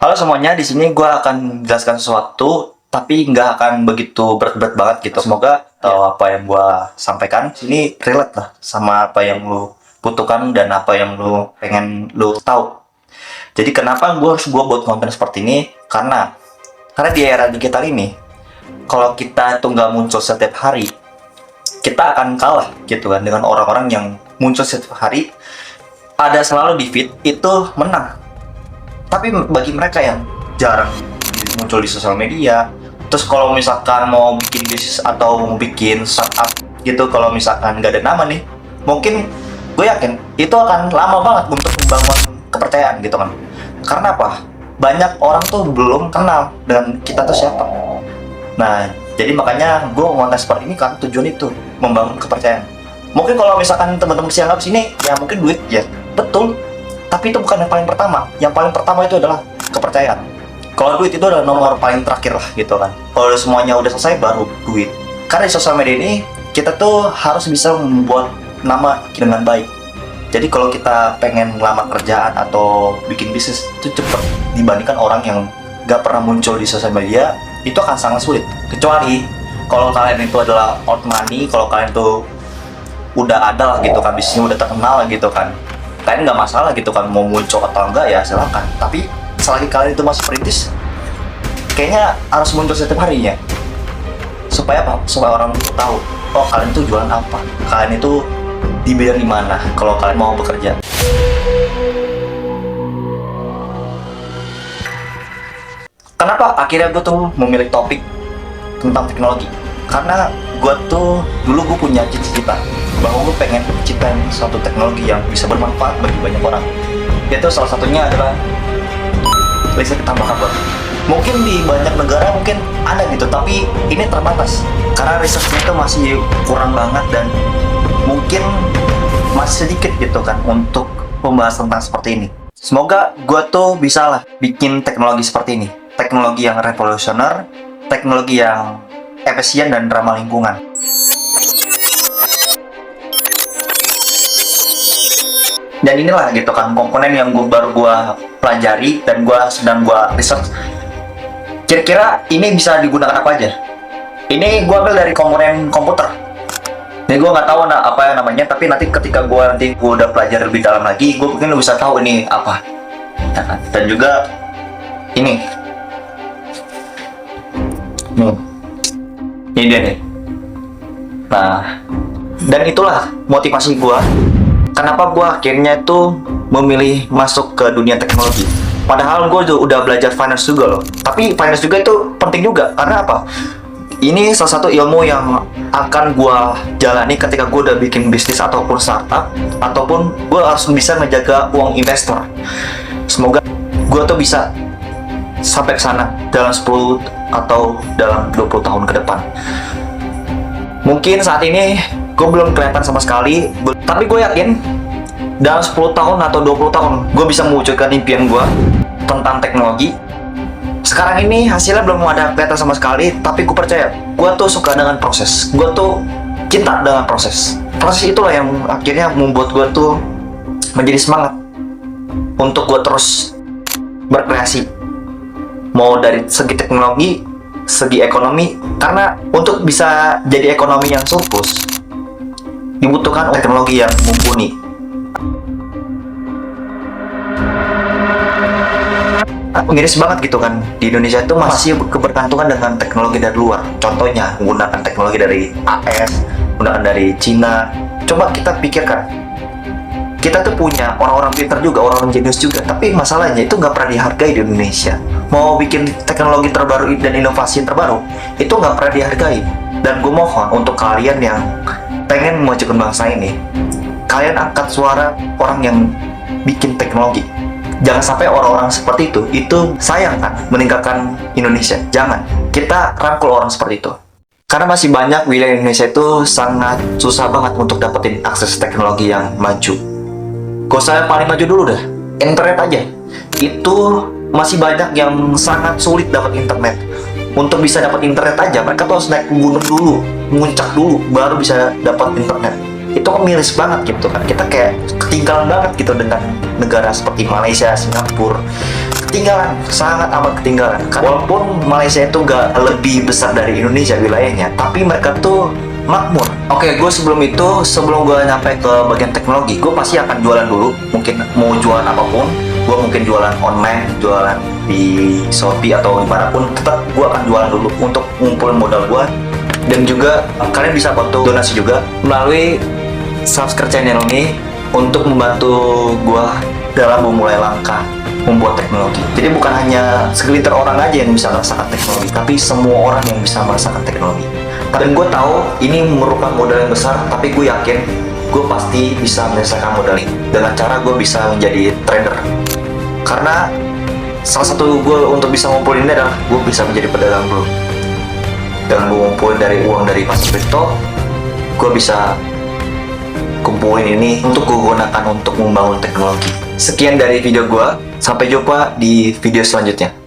Halo semuanya, di sini gue akan menjelaskan sesuatu, tapi nggak akan begitu berat-berat banget gitu. Semoga apa yang gue sampaikan sini relate lah sama apa yang lu butuhkan dan apa yang lu pengen lu tahu. Jadi kenapa gue harus buat konten seperti ini? Karena di era digital ini, kalau kita itu nggak muncul setiap hari, kita akan kalah gitu kan dengan orang-orang yang muncul setiap hari. Ada selalu di feed itu menang. Tapi bagi mereka yang jarang muncul di sosial media, terus kalau misalkan mau bikin bisnis atau mau bikin startup gitu, kalau misalkan nggak ada nama nih, mungkin gue yakin itu akan lama banget untuk membangun kepercayaan gitu kan. Karena apa? Banyak orang tuh belum kenal dengan kita tuh siapa. Nah, jadi makanya gue konten seperti ini kan tujuan itu membangun kepercayaan. Mungkin kalau misalkan teman-teman sianggap sini, ya mungkin duit ya, betul. Tapi itu bukan yang paling pertama. Yang paling pertama itu adalah kepercayaan. Kalau duit itu adalah nomor paling terakhir lah gitu kan. Kalau semuanya udah selesai baru duit. Karena di sosial media ini kita tuh harus bisa membuat nama dengan baik. Jadi kalau kita pengen ngelamar kerjaan atau bikin bisnis itu cepet dibandingkan orang yang gak pernah muncul di sosial media, itu akan sangat sulit. Kecuali kalau kalian itu adalah old money, kalau kalian tuh udah ada lah gitu kan, bisnisnya udah terkenal gitu kan, kalian nggak masalah gitu kan mau muncul atau enggak ya silakan. Tapi selagi kalian itu masih perintis, kayaknya harus muncul setiap harinya. Supaya apa? Supaya orang tahu, oh kalian tuh jualan apa, kalian itu di bidang di mana kalau kalian mau bekerja. Kenapa akhirnya gue tuh memilih topik tentang teknologi? Karena gue tuh dulu gue punya cita-cita bahwa gue pengen menciptakan suatu teknologi yang bisa bermanfaat bagi banyak orang. Yaitu salah satunya adalah listrik tanpa kabel. Mungkin di banyak negara mungkin ada gitu, tapi ini terbatas karena risetnya itu masih kurang banget dan mungkin masih sedikit gitu kan untuk membahas tentang seperti ini. Semoga gue tuh bisa lah bikin teknologi seperti ini, teknologi yang revolusioner, teknologi yang efisien dan ramah lingkungan. Dan inilah gitu kan komponen yang baru gue pelajari dan sedang gue research. Kira-kira ini bisa digunakan apa aja? Ini gue ambil dari komponen komputer. Ini gue nggak tahu apa yang namanya, tapi nanti ketika gue udah pelajari lebih dalam lagi, gue mungkin bisa tahu ini apa. Dan juga ini dia nih. Nah, dan itulah motivasi gue. Kenapa gue akhirnya itu memilih masuk ke dunia teknologi. Padahal gue udah belajar finance juga loh. Tapi finance juga itu penting juga. Karena apa? Ini salah satu ilmu yang akan gue jalani ketika gue udah bikin bisnis ataupun startup. Ataupun gue harus bisa menjaga uang investor. Semoga gue tuh bisa sampai ke sana dalam 10 atau dalam 20 tahun ke depan. Mungkin saat ini gue belum kelihatan sama sekali, tapi gue yakin dalam 10 tahun atau 20 tahun gue bisa mewujudkan impian gue tentang teknologi. Sekarang ini hasilnya belum ada kelihatan sama sekali, tapi gue percaya gue tuh suka dengan proses, gue tuh cinta dengan proses. Proses itulah yang akhirnya membuat gue tuh menjadi semangat untuk gue terus berkreasi, mau dari segi teknologi, segi ekonomi. Karena untuk bisa jadi ekonomi yang surplus dibutuhkan teknologi yang mumpuni. Miris banget gitu kan, di Indonesia itu masih kebergantungan dengan teknologi dari luar. Contohnya menggunakan teknologi dari AS, menggunakan dari Cina. Coba kita pikirkan, kita tuh punya orang-orang pintar juga, orang-orang jenius juga, tapi masalahnya itu nggak pernah dihargai di Indonesia. Mau bikin teknologi terbaru dan inovasi terbaru, itu nggak pernah dihargai. Dan gue mohon untuk kalian yang pengen memajukan bangsa ini, kalian angkat suara orang yang bikin teknologi. Jangan sampai orang-orang seperti itu sayang kan meninggalkan Indonesia. Jangan, kita rangkul orang seperti itu. Karena masih banyak wilayah Indonesia itu sangat susah banget untuk dapetin akses teknologi yang maju. Gak usah maju dulu dah, internet aja. Itu masih banyak yang sangat sulit dapat internet. Untuk bisa dapat internet aja, mereka tuh harus naik gunung dulu, muncak dulu, baru bisa dapat internet. Itu kan miris banget gitu kan. Kita kayak ketinggalan banget gitu dengan negara seperti Malaysia, Singapura, ketinggalan, sangat amat ketinggalan. Walaupun Malaysia itu gak lebih besar dari Indonesia wilayahnya, tapi mereka tuh makmur. Oke, gue sebelum gue nyampe ke bagian teknologi, gue pasti akan jualan dulu. Mungkin mau jualan apapun, gue mungkin jualan online, jualan di Shopee atau dimanapun, tetap gue akan jualan dulu untuk ngumpulin modal gue. Dan juga kalian bisa bantu donasi juga melalui subscribe channel ini untuk membantu gue dalam memulai langkah membuat teknologi. Jadi bukan hanya segelintir orang aja yang bisa merasakan teknologi, tapi semua orang yang bisa merasakan teknologi. Dan gue tahu ini memerlukan modal yang besar, tapi gue yakin gue pasti bisa menyelesaikan modal ini dengan cara gue bisa menjadi trader. Karena salah satu gue untuk bisa ngumpulin ini adalah gue bisa menjadi pedagang dulu. Dengan gue ngumpulin dari uang dari pasar kripto, gue bisa kumpulin ini untuk gue gunakan untuk membangun teknologi. Sekian dari video gue, sampai jumpa di video selanjutnya.